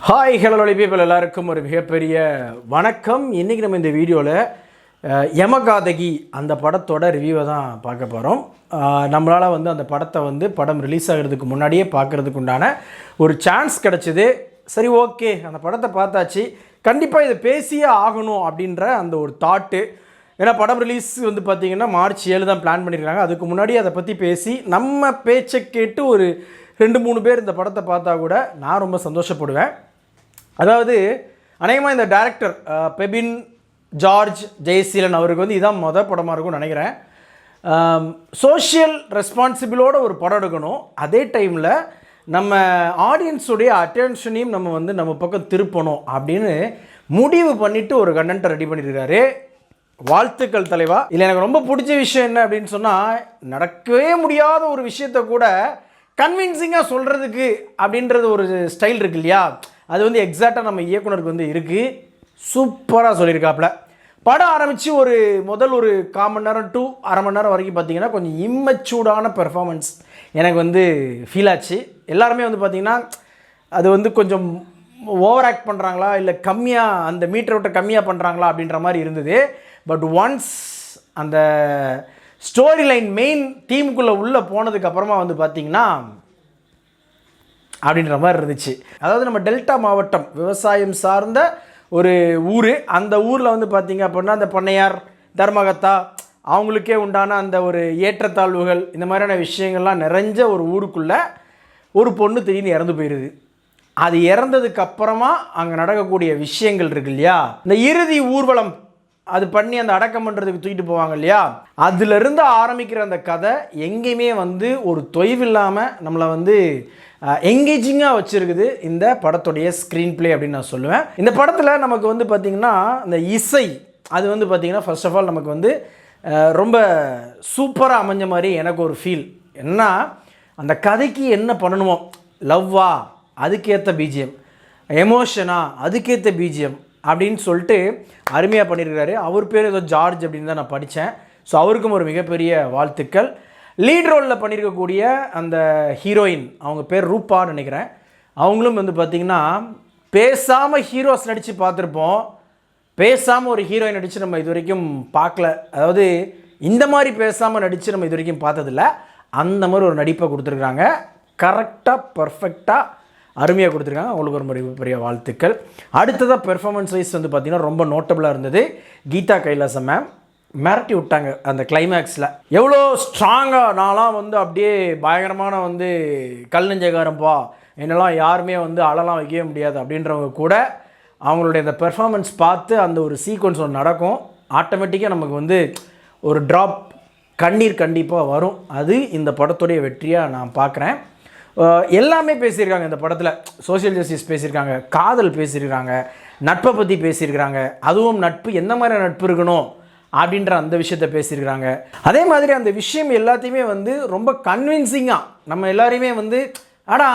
Hi hello people எல்லாருக்கும் ஒரு மிகப்பெரிய வணக்கம். இன்றைக்கி நம்ம இந்த வீடியோவில் யமகாதகி அந்த படத்தோட ரிவ்யூவை தான் பார்க்க போகிறோம். நம்மளால் அந்த படத்தை படம் ரிலீஸ் ஆகிறதுக்கு முன்னாடியே பார்க்குறதுக்கு உண்டான ஒரு சான்ஸ் கிடச்சிது. சரி, ஓகே, அந்த படத்தை பார்த்தாச்சு, கண்டிப்பாக இதை பேசியே ஆகணும் அப்படின்ற அந்த ஒரு தாட்டு. ஏன்னா படம் ரிலீஸ் பார்த்திங்கன்னா March 7 தான் பிளான் பண்ணியிருக்காங்க. அதுக்கு முன்னாடி அதை பற்றி பேசி நம்ம பேச்சை கேட்டு ஒரு 2-3 பேர் இந்த படத்தை பார்த்தா கூட நான் ரொம்ப சந்தோஷப்படுவேன். அதாவது அநேகமாக இந்த டைரக்டர் பெபின் ஜார்ஜ் ஜெயசீலன் அவருக்கு இதான் படமாக இருக்கும்னு நினைக்கிறேன். சோஷியல் ரெஸ்பான்சிபிளோட ஒரு படம் எடுக்கணும், அதே டைமில் நம்ம ஆடியன்ஸுடைய அட்டென்ஷனையும் நம்ம பக்கம் திருப்பணும் அப்படின்னு முடிவு பண்ணிவிட்டு ஒரு கண்டென்ட்டை ரெடி பண்ணியிருக்காரு. வாழ்த்துக்கள் தலைவா. இல்லை, எனக்கு ரொம்ப பிடிச்ச விஷயம் என்ன அப்படின்னு சொன்னால், நடக்கவே முடியாத ஒரு விஷயத்தை கூட கன்வின்சிங்காக சொல்கிறதுக்கு அப்படின்றது ஒரு ஸ்டைல் இருக்கு இல்லையா, அது எக்ஸாக்டாக நம்ம இயக்குனருக்கு இருக்குது. சூப்பராக சொல்லியிருக்காப்புல. படம் ஆரம்பித்து முதல் ஒரு 1/4 மணி நேரம் to அரை மணி நேரம் வரைக்கும் பார்த்திங்கன்னா கொஞ்சம் இம்மெச்சூர்டான பெர்ஃபார்மன்ஸ் எனக்கு ஃபீல் ஆச்சு. எல்லாருமே பார்த்திங்கன்னா அது கொஞ்சம் ஓவர் ஆக்ட் பண்ணுறாங்களா இல்லை கம்மியாக அந்த மீட்டரை விட்டு கம்மியாக பண்ணுறாங்களா அப்படின்ற மாதிரி இருந்தது. பட் ஒன்ஸ் அந்த ஸ்டோரி லைன் மெயின் தீமுக்குள்ளே உள்ளே போனதுக்கப்புறமா பார்த்திங்கன்னா அப்படின்ற மாதிரி இருந்துச்சு. அதாவது நம்ம டெல்டா மாவட்டம் விவசாயம் சார்ந்த ஒரு ஊர். அந்த ஊரில் பார்த்திங்க அப்படின்னா அந்த பண்ணையார் தர்மகத்தா அவங்களுக்கே உண்டான அந்த ஒரு ஏற்றத்தாழ்வுகள் இந்த மாதிரியான விஷயங்கள்லாம் நிறைஞ்ச ஒரு ஊருக்குள்ளே ஒரு பொண்ணு திடீர்னு இறந்து போயிடுது. அது இறந்ததுக்கப்புறமா அங்கே நடக்கக்கூடிய விஷயங்கள் இருக்கு இல்லையா, இந்த இறுதி ஊர்வலம் அது பண்ணி அந்த அடக்கம் பண்ணுறதுக்கு தூக்கிட்டு போவாங்க இல்லையா, அதிலிருந்து ஆரம்பிக்கிற அந்த கதை எங்கேயுமே ஒரு தொய்வில்லாமல் நம்மளை எங்கேஜிங்காக வச்சுருக்குது இந்த படத்துடைய ஸ்க்ரீன் பிளே அப்படின்னு நான் சொல்லுவேன். இந்த படத்தில் நமக்கு பார்த்திங்கன்னா இந்த இசை அது பார்த்திங்கன்னா ஃபர்ஸ்ட் ஆஃப் ஆல் நமக்கு ரொம்ப சூப்பராக அமைஞ்ச மாதிரி எனக்கு ஒரு ஃபீல். என்ன அந்த கதைக்கு என்ன பண்ணணுமோ, லவ்வா அதுக்கேற்ற பிஜிஎம், எமோஷனா அதுக்கேற்ற பிஜிஎம் அப்படின்னு சொல்லிட்டு அருமையாக பண்ணியிருக்காரு. அவர் பேர் ஏதோ ஜார்ஜ் அப்படின்னு தான் நான் படித்தேன். ஸோ அவருக்கும் ஒரு மிகப்பெரிய வாழ்த்துக்கள். லீட் ரோலில் பண்ணியிருக்கக்கூடிய அந்த ஹீரோயின், அவங்க பேர் ரூபான்னு நினைக்கிறேன், அவங்களும் பார்த்திங்கன்னா பேசாமல் ஹீரோஸ் நடித்து பார்த்துருப்போம், பேசாமல் ஒரு ஹீரோயின் நடித்து நம்ம இது வரைக்கும் பார்க்கல. அதாவது இந்த மாதிரி பேசாமல் நடித்து நம்ம இது வரைக்கும் பார்த்ததில்ல. அந்த மாதிரி ஒரு நடிப்பை கொடுத்துருக்குறாங்க. கரெக்டாக பர்ஃபெக்டாக அருமையாக கொடுத்துருக்காங்க. அவங்களுக்கு ஒரு பெரிய வாழ்த்துக்கள். அடுத்ததாக பெர்ஃபார்மன்ஸ் வைஸ் பார்த்திங்கன்னா ரொம்ப நோட்டபுளாக இருந்தது. கீதா கைலாசம் மேம் மிரட்டி விட்டாங்க அந்த கிளைமேக்ஸில். எவ்வளோ ஸ்ட்ராங்காக நான்லாம் அப்படியே பயங்கரமான கல் நெஞ்சகாரம்பா, என்னெல்லாம் யாருமே அழலாம் வைக்கவே முடியாது அப்படின்றவங்க கூட அவங்களுடைய அந்த பெர்ஃபார்மன்ஸ் பார்த்து அந்த ஒரு சீக்வன்ஸ் ஒன்று நடக்கும், ஆட்டோமேட்டிக்காக நமக்கு ஒரு ட்ராப் கண்ணீர் கண்டிப்பாக வரும். அது இந்த படத்துடைய வெற்றியாக நான் பார்க்குறேன். எல்லாமே பேசியிருக்காங்க இந்த படத்தில். சோஷியல் ஜஸ்டிஸ் பேசியிருக்காங்க, காதல் பேசியிருக்காங்க, நட்பை பற்றி பேசியிருக்கிறாங்க, அதுவும் நட்பு எந்த மாதிரி நட்பு இருக்கணும் அப்படின்ற அந்த விஷயத்தை பேசியிருக்கிறாங்க. அதே மாதிரி அந்த விஷயம் எல்லாத்தையுமே ரொம்ப கன்வின்சிங்காக நம்ம எல்லாரையுமே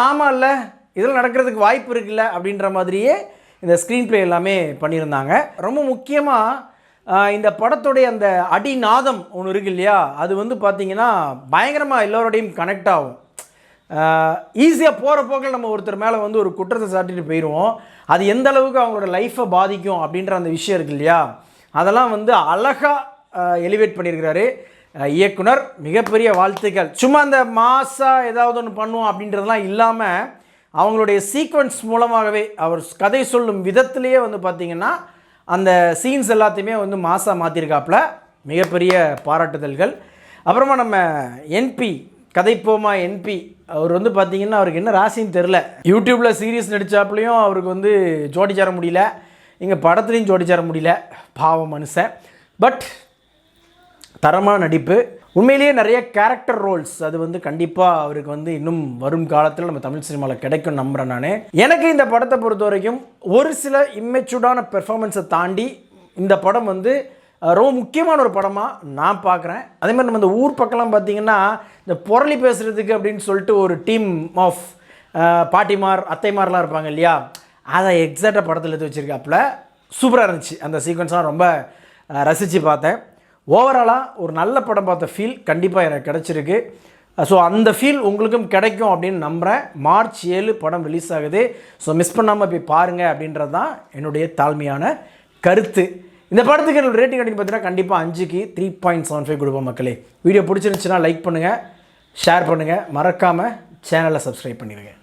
ஆமாம் இல்லை இதெல்லாம் நடக்கிறதுக்கு வாய்ப்பு இருக்குல்ல அப்படின்ற மாதிரியே இந்த ஸ்க்ரீன் பிளே எல்லாமே பண்ணியிருந்தாங்க. ரொம்ப முக்கியமாக இந்த படத்துடைய அந்த அடிநாதம் ஒன்று இருக்கு இல்லையா, அது பார்த்திங்கன்னா பயங்கரமாக எல்லோரோடையும் கனெக்ட் ஆகும். ஈஸியாக போகிற போக்கில் நம்ம ஒருத்தர் மேலே ஒரு குற்றத்தை சாட்டிட்டு போயிடுவோம். அது எந்த அளவுக்கு அவங்களோட லைஃப்பை பாதிக்கும் அப்படின்ற அந்த விஷயம் இருக்கு இல்லையா, அதெல்லாம் அழகாக எலிவேட் பண்ணியிருக்கிறாரு இயக்குனர். மிகப்பெரிய வாழ்த்துக்கள். சும்மா அந்த மாசாக ஏதாவது ஒன்று பண்ணுவோம் அப்படின்றதெல்லாம் இல்லாமல் அவங்களுடைய சீக்வன்ஸ் மூலமாகவே அவர் கதை சொல்லும் விதத்திலேயே பார்த்திங்கன்னா அந்த சீன்ஸ் எல்லாத்தையுமே மாசாக மாற்றிருக்காப்புல. மிகப்பெரிய பாராட்டுதல்கள். அப்புறமா நம்ம என்பி கதைப்போமா என்பி அவர் பார்த்திங்கன்னா அவருக்கு என்ன ராசின்னு தெரில. யூடியூப்பில் சீரியஸ் நடித்தாப்புலையும் அவருக்கு ஜோடி சேர முடியல, இங்கே படத்துலையும் ஜோடி சேர முடியல, பாவம் மனுஷன். பட் தரமான நடிப்பு. உண்மையிலேயே நிறைய கேரக்டர் ரோல்ஸ் அது கண்டிப்பாக அவருக்கு இன்னும் வரும் காலத்தில் நம்ம தமிழ் சினிமாவில் கிடைக்கும் நம்புகிறேன் நான். எனக்கு இந்த படத்தை பொறுத்த வரைக்கும் ஒரு சில இம்மெச்சூர்டான பெர்ஃபார்மன்ஸை தாண்டி இந்த படம் ரொம்ப முக்கியமான ஒரு படமாக நான் பார்க்குறேன். அதே மாதிரி நம்ம இந்த ஊர் பக்கம்லாம் பார்த்திங்கன்னா இந்த புரளி பேசுகிறதுக்கு அப்படின்னு சொல்லிட்டு ஒரு டீம் ஆஃப் பாட்டிமார் அத்தைமார்லாம் இருப்பாங்க இல்லையா, அதை எக்ஸாக்டாக படத்தில் எடுத்து வச்சுருக்காப்புல. சூப்பராக இருந்துச்சு. அந்த சீக்வன்ஸ்லாம் ரொம்ப ரசித்து பார்த்தேன். ஓவராலாக ஒரு நல்ல படம் பார்த்த ஃபீல் கண்டிப்பாக எனக்கு கிடச்சிருக்கு. ஸோ அந்த ஃபீல் உங்களுக்கும் கிடைக்கும் அப்படின்னு நம்புகிறேன். மார்ச் 7 படம் ரிலீஸ் ஆகுது. ஸோ மிஸ் பண்ணாமல் போய் பாருங்கள் அப்படின்றது தான் என்னுடைய தாழ்மையான கருத்து. இந்த படத்துக்கு என்னோட ரேட்டிங் அப்படின்னு பார்த்தீங்கன்னா கண்டிப்பாக 5க்கு 3.75 கொடுப்போம் மக்களே. வீடியோ பிடிச்சிருந்துச்சுன்னா லைக் பண்ணுங்கள், ஷேர் பண்ணுங்கள், மறக்காமல் சேனலை சப்ஸ்கிரைப் பண்ணிடுங்க.